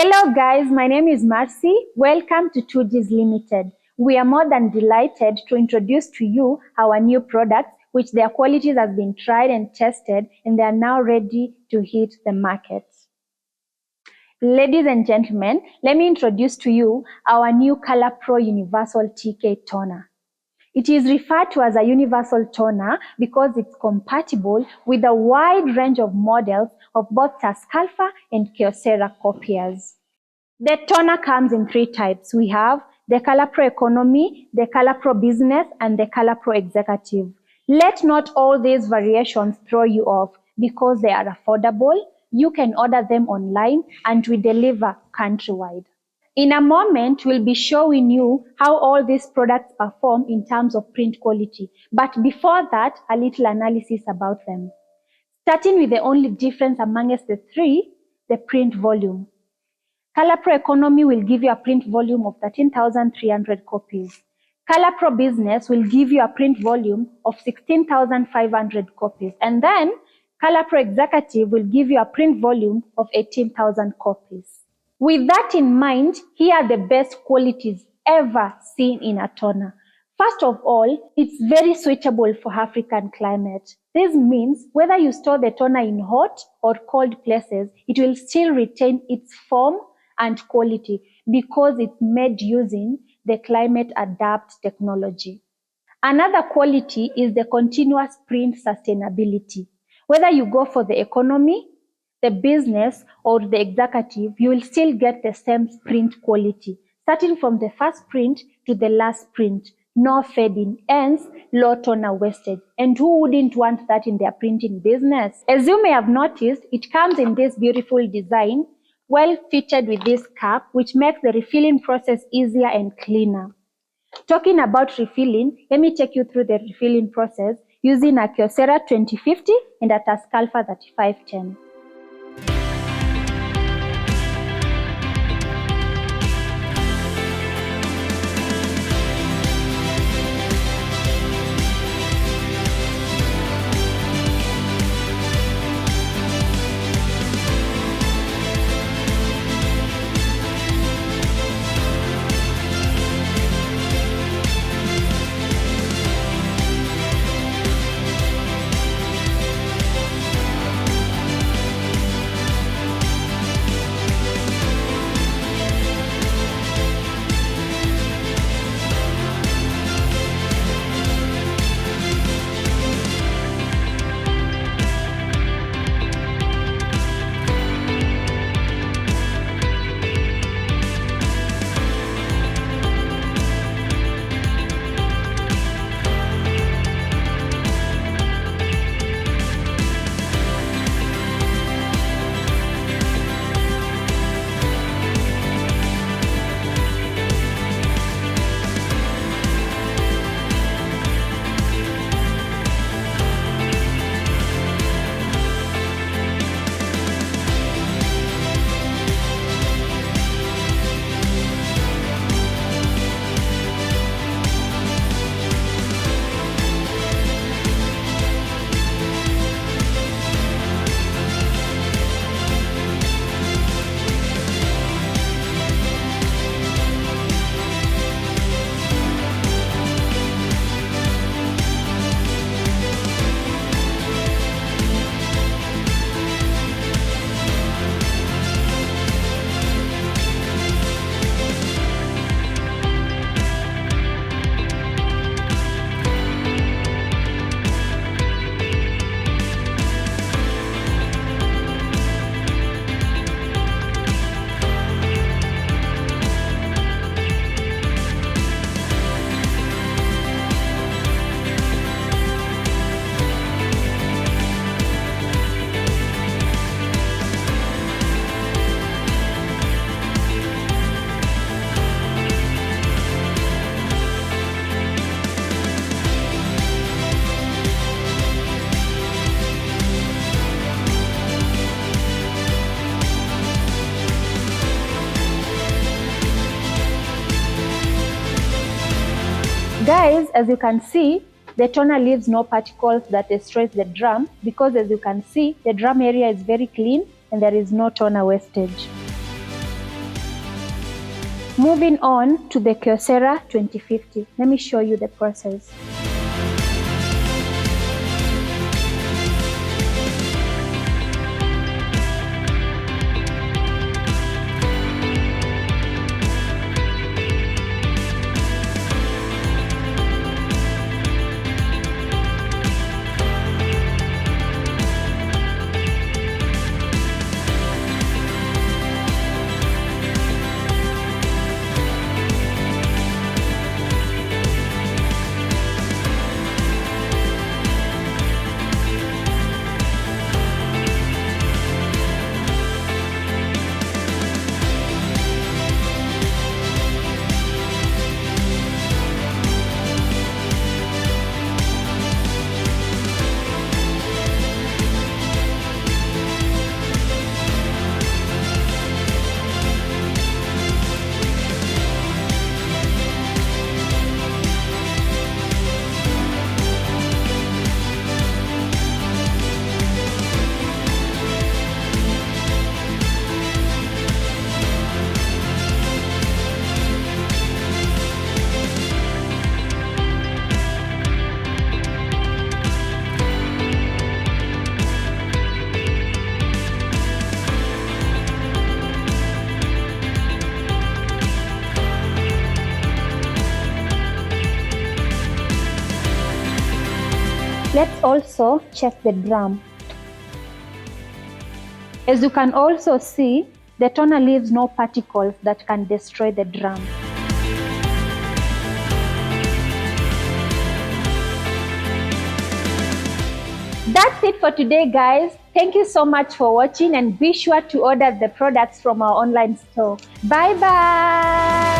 Hello guys, my name is Marcy. Welcome to 2Gs Limited. We are more than delighted to introduce to you our new products, which their qualities has been tried and tested, and they are now ready to hit the market. Ladies and gentlemen, let me introduce to you our new ColorPro Universal TK Toner. It is referred to as a universal toner because it's compatible with a wide range of models of both ALFA and Kyocera copiers. The toner comes in three types. We have the ColorPro Economy, the ColorPro Business, and the ColorPro Executive. Let not all these variations throw you off because they are affordable. You can order them online and we deliver countrywide. In a moment, we'll be showing you how all these products perform in terms of print quality. But before that, a little analysis about them. Starting with the only difference amongst the three, the print volume. ColorPro Economy will give you a print volume of 13,300 copies. ColorPro Business will give you a print volume of 16,500 copies. And then ColorPro Executive will give you a print volume of 18,000 copies. With that in mind, here are the best qualities ever seen in a toner. First of all, it's very suitable for African climate. This means whether you store the toner in hot or cold places, it will still retain its form and quality because it's made using the climate adapt technology. Another quality is the continuous print sustainability. Whether you go for the economy, the business, or the executive, you will still get the same print quality, starting from the first print to the last print. No fading, hence low toner wastage. And who wouldn't want that in their printing business? As you may have noticed, it comes in this beautiful design, well fitted with this cap, which makes the refilling process easier and cleaner. Talking about refilling, let me take you through the refilling process using a Kyocera 2050 and a ALFA 3510. Guys, as you can see, the toner leaves no particles that destroys the drum because as you can see, the drum area is very clean and there is no toner wastage. Moving on to the Kyocera 2050. Let me show you the process. Let's also check the drum. As you can also see, the toner leaves no particles that can destroy the drum. That's it for today, guys. Thank you so much for watching, and be sure to order the products from our online store. Bye-bye.